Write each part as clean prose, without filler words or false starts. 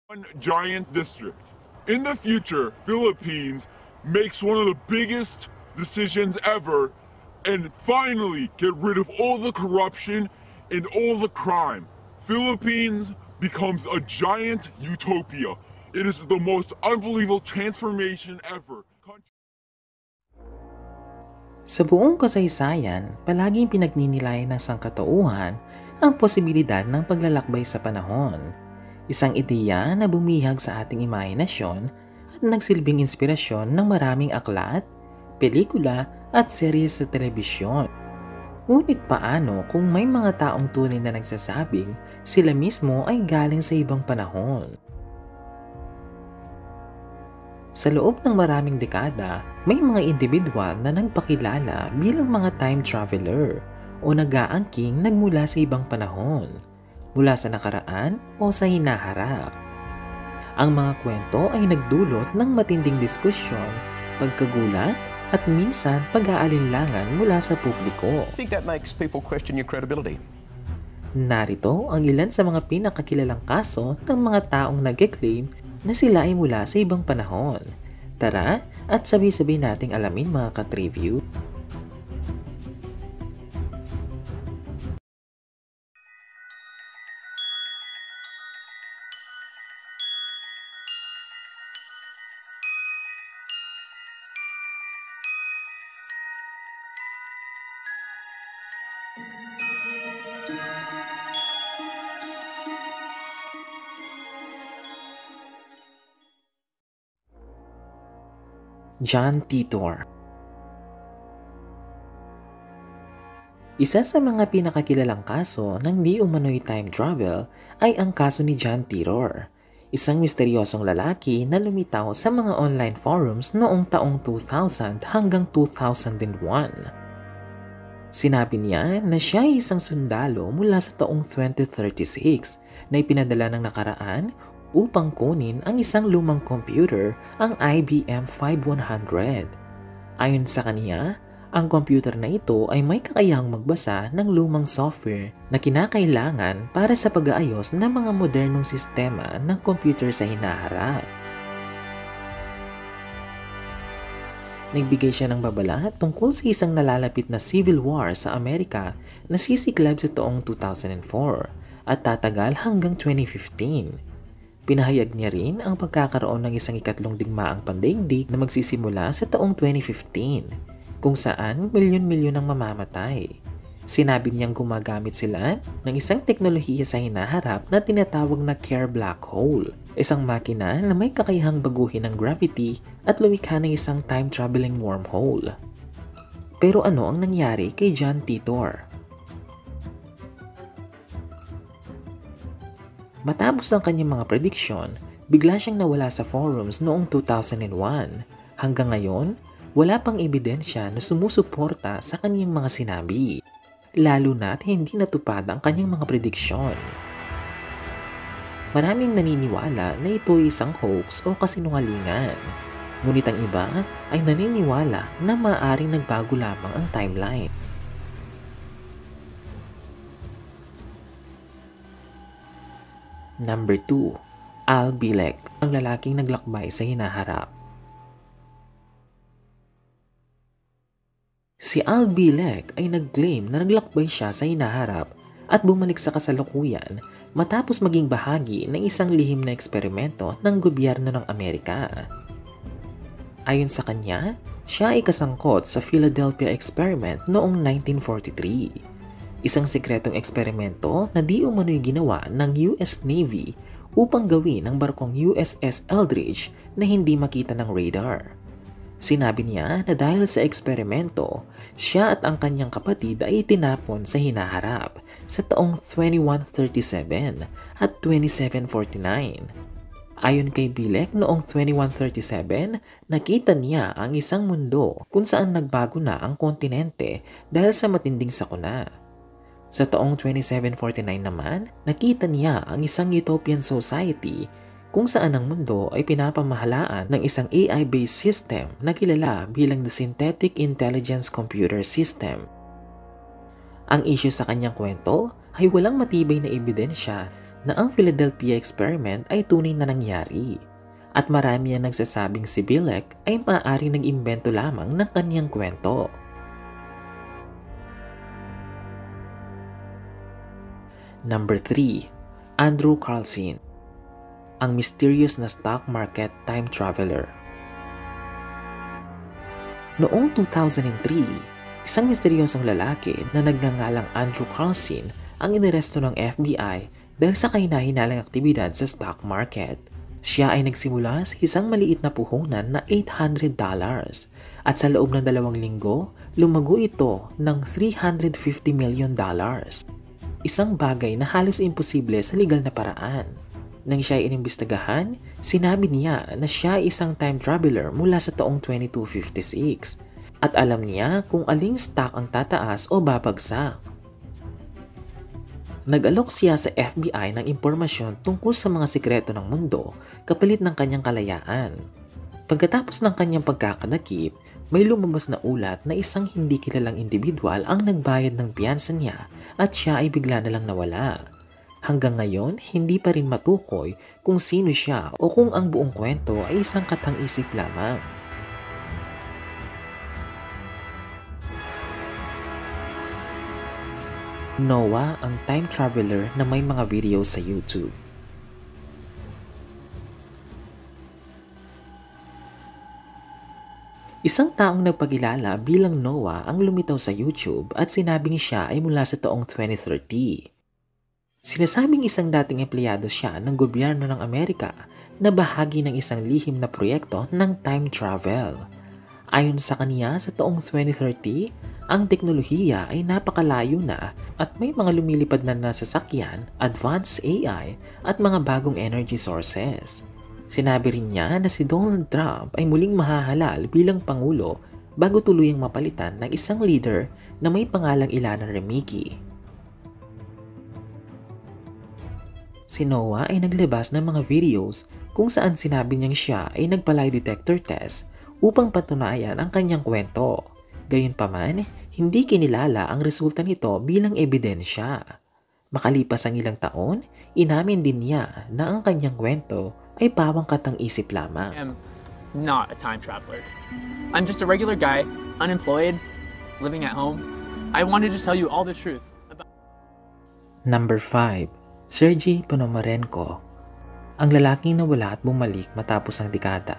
one giant district. In the future, Philippines makes one of the biggest decisions ever and finally get rid of all the corruption and all the crime. Philippines becomes a giant utopia. It is the most unbelievable transformation ever. Sa buong kasaysayan, palaging pinagninilayan ng sangkatauhan ang posibilidad ng paglalakbay sa panahon. Isang ideya na bumihag sa ating imahinasyon at nagsilbing inspirasyon ng maraming aklat, pelikula at series sa telebisyon. Ngunit paano kung may mga taong tunay na nagsasabing sila mismo ay galing sa ibang panahon? Sa loob ng maraming dekada, may mga individual na nagpakilala bilang mga time traveler o nag-aangking nagmula sa ibang panahon, mula sa nakaraan o sa hinaharap. Ang mga kwento ay nagdulot ng matinding diskusyon, pagkagulat at minsan pag-aalinlangan mula sa publiko. I think that makes people question your credibility. Narito ang ilan sa mga pinakakilalang kaso ng mga taong nag-claim na sila ay mula sa ibang panahon. Tara at sabi-sabi nating alamin mga ka-triview. John Titor. Isa sa mga pinakakilalang kaso ng di umano'y time travel ay ang kaso ni John Titor, isang misteryosong lalaki na lumitaw sa mga online forums noong taong 2000 hanggang 2001. Sinabi niya na siya ay isang sundalo mula sa taong 2036 na ipinadala ng nakaraan upang kunin ang isang lumang computer, ang IBM 5100. Ayon sa kaniya, ang computer na ito ay may kakayahang magbasa ng lumang software na kinakailangan para sa pag-aayos ng mga modernong sistema ng computer sa hinaharap. Nagbigay siya ng babala tungkol sa isang nalalapit na civil war sa Amerika na sisiklab sa taong 2004 at tatagal hanggang 2015. Pinahayag niya rin ang pagkakaroon ng isang ikatlong digmaang pandaigdig na magsisimula sa taong 2015, kung saan milyon-milyon ang mamamatay. Sinabi niyang gumagamit sila ng isang teknolohiya sa hinaharap na tinatawag na Kerr Black Hole, isang makina na may kakayahang baguhin ang gravity at lumikha ng isang time-traveling wormhole. Pero ano ang nangyari kay John Titor? Matapos ang kanyang mga prediksyon, bigla siyang nawala sa forums noong 2001. Hanggang ngayon, wala pang ebidensya na sumusuporta sa kanyang mga sinabi, lalo na't hindi natupad ang kanyang mga prediksyon. Maraming naniniwala na ito ay isang hoax o kasinungalingan, ngunit ang iba ay naniniwala na maaaring nagbago lamang ang timeline. Number 2. Al Bielek, ang lalaking naglakbay sa hinaharap. Si Al Bielek ay nag-claim na naglakbay siya sa hinaharap at bumalik sa kasalukuyan matapos maging bahagi ng isang lihim na eksperimento ng gobyerno ng Amerika. Ayon sa kanya, siya ay kasangkot sa Philadelphia Experiment noong 1943. Isang sikretong eksperimento na di umano'y ginawa ng US Navy upang gawin ang barkong USS Eldridge na hindi makita ng radar. Sinabi niya na dahil sa eksperimento, siya at ang kanyang kapatid ay tinapon sa hinaharap sa taong 2137 at 2749. Ayon kay Bielek, noong 2137, nakita niya ang isang mundo kung saan nagbago na ang kontinente dahil sa matinding sakuna. Sa taong 2749 naman, nakita niya ang isang utopian society kung saan ang mundo ay pinapamahalaan ng isang AI-based system na kilala bilang the Synthetic Intelligence Computer System. Ang issue sa kanyang kwento ay walang matibay na ebidensya na ang Philadelphia experiment ay tunay na nangyari at marami ang nagsasabing si Bilek ay maaaring nag-imbento lamang ng kanyang kwento. Number 3. Andrew Carlson, ang mysterious na stock market time traveler. Noong 2003, isang misteryosong lalaki na nagngangalang Andrew Carlson ang iniresto ng FBI dahil sa kahina-hinalang aktibidad sa stock market. Siya ay nagsimula sa isang maliit na puhunan na $800 at sa loob ng 2 linggo, lumago ito ng $350 million. Isang bagay na halos imposible sa legal na paraan. Nang siya ay inimbestigahan, sinabi niya na siya ay isang time traveler mula sa taong 2256 at alam niya kung aling stock ang tataas o babagsak. Nag-alok siya sa FBI ng impormasyon tungkol sa mga sikreto ng mundo kapalit ng kanyang kalayaan. Pagkatapos ng kanyang pagkakadakip, may lumabas na ulat na isang hindi kilalang individual ang nagbayad ng piyansa niya at siya ay bigla na lang nawala. Hanggang ngayon, hindi pa rin matukoy kung sino siya o kung ang buong kwento ay isang katang-isip lamang. Noah, ang time traveler na may mga video sa YouTube. Isang taong nagpakilala bilang Noah ang lumitaw sa YouTube at sinabing siya ay mula sa taong 2030. Sinasabing isang dating empleyado siya ng gobyerno ng Amerika na bahagi ng isang lihim na proyekto ng time travel. Ayon sa kanya, sa taong 2030, ang teknolohiya ay napakalayo na at may mga lumilipad na nasasakyan, advanced AI at mga bagong energy sources. Sinabi rin niya na si Donald Trump ay muling mahahalal bilang Pangulo bago tuluyang mapalitan ng isang leader na may pangalang Ilana Remigio. Si Noah ay naglabas ng mga videos kung saan sinabi niyang siya ay nagpa-lie detector test upang patunayan ang kanyang kwento. Gayunpaman, hindi kinilala ang resulta nito bilang ebidensya. Makalipas ang ilang taon, inamin din niya na ang kanyang kwento ay pawang katang-isip lamang. I am not a time traveler. I'm just a regular guy, unemployed, living at home. I wanted to tell you all the truth about... Number 5. Sergey Ponomarenko, ang lalaking nawala at bumalik matapos ang dekada.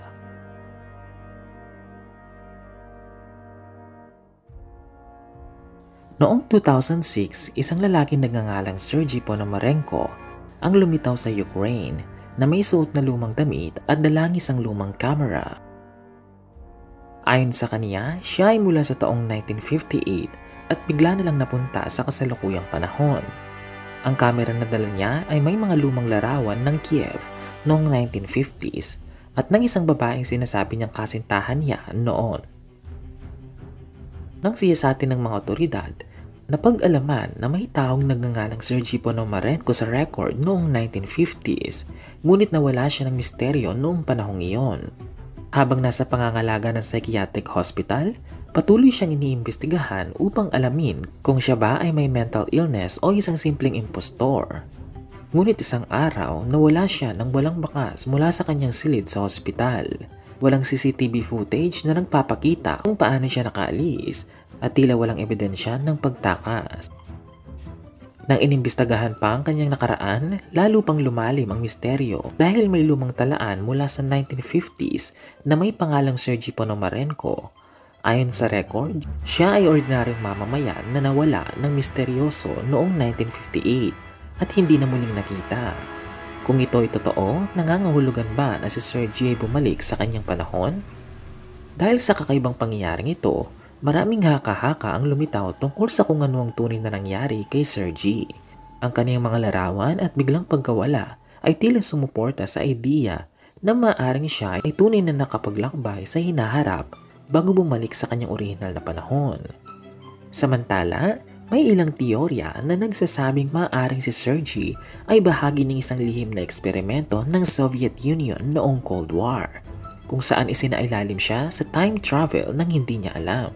Noong 2006, isang lalaking nagngangalang Sergey Ponomarenko ang lumitaw sa Ukraine na may suot na lumang damit at dalang isang lumang kamera. Ayon sa kaniya, siya ay mula sa taong 1958 at bigla na lang napunta sa kasalukuyang panahon. Ang kamera na dala niya ay may mga lumang larawan ng Kiev noong 1950s at ng isang babaeng sinasabi niyang kasintahan niya noon. Nang siyasatin ng mga otoridad, napag-alaman na may taong nagngangalang Sergey Ponomarenko sa record noong 1950s, ngunit nawala siya ng misteryo noong panahong iyon. Habang nasa pangangalaga ng psychiatric hospital, patuloy siyang iniimbestigahan upang alamin kung siya ba ay may mental illness o isang simpleng impostor. Ngunit isang araw, nawala siya ng walang bakas mula sa kanyang silid sa hospital. Walang CCTV footage na nagpapakita kung paano siya nakaalis at tila walang ebidensya ng pagtakas. Nang inimbestagahan pa ang kanyang nakaraan, lalo pang lumalim ang misteryo dahil may lumang talaan mula sa 1950s na may pangalang Sergey Ponomarenko. Ayon sa record, siya ay ordinaryong mamamayan na nawala ng misteryoso noong 1958 at hindi na muling nakita. Kung ito ay totoo, nangangahulugan ba na si Sergey ay bumalik sa kanyang panahon? Dahil sa kakaibang pangyayaring ito, maraming haka-haka ang lumitaw tungkol sa kung ano ang tunay na nangyari kay Sergey. Ang kaniyang mga larawan at biglang pagkawala ay tila sumuporta sa ideya na maaaring siya ay tunay na nakapaglakbay sa hinaharap bago bumalik sa kanyang orihinal na panahon. Samantala, may ilang teorya na nagsasabing maaaring si Sergey ay bahagi ng isang lihim na eksperimento ng Soviet Union noong Cold War, kung saan isinailalim siya sa time travel nang hindi niya alam.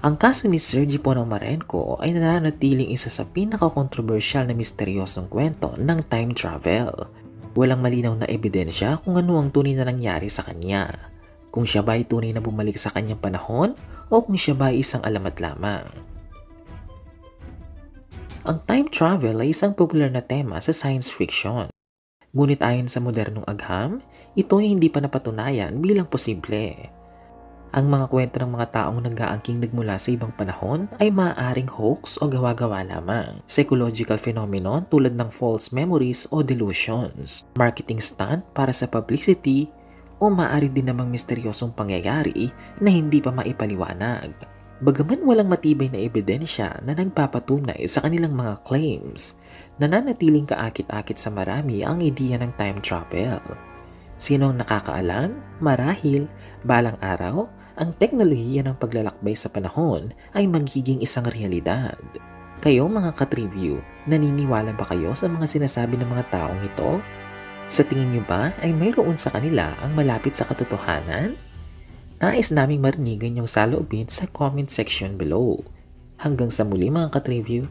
Ang kaso ni Sergey Ponomarenko ay nananatiling isa sa pinaka-controversial na misteryosong kwento ng time travel. Walang malinaw na ebidensya kung ano ang tunay na nangyari sa kanya. Kung siya ba ay tunay na bumalik sa kanyang panahon o kung siya ba ay isang alamat lamang. Ang time travel ay isang popular na tema sa science fiction. Ngunit ayon sa modernong agham, ito ay hindi pa napatunayan bilang posible. Ang mga kwento ng mga taong nag-aangking nagmula sa ibang panahon ay maaaring hoax o gawa-gawa lamang, psychological phenomenon tulad ng false memories o delusions, marketing stunt para sa publicity, o maaari din namang misteryosong pangyayari na hindi pa maipaliwanag. Bagaman walang matibay na ebidensya na nagpapatunay sa kanilang mga claims, nananatiling kaakit-akit sa marami ang ideya ng time travel. Sino ang nakakaalam? Marahil, balang araw, ang teknolohiya ng paglalakbay sa panahon ay magiging isang realidad. Kayo mga ka-triview, naniniwala ba kayo sa mga sinasabi ng mga taong ito? Sa tingin niyo ba ay mayroon sa kanila ang malapit sa katotohanan? Nais naming marinig ang inyong saloobin sa comment section below. Hanggang sa muli mga ka-triview.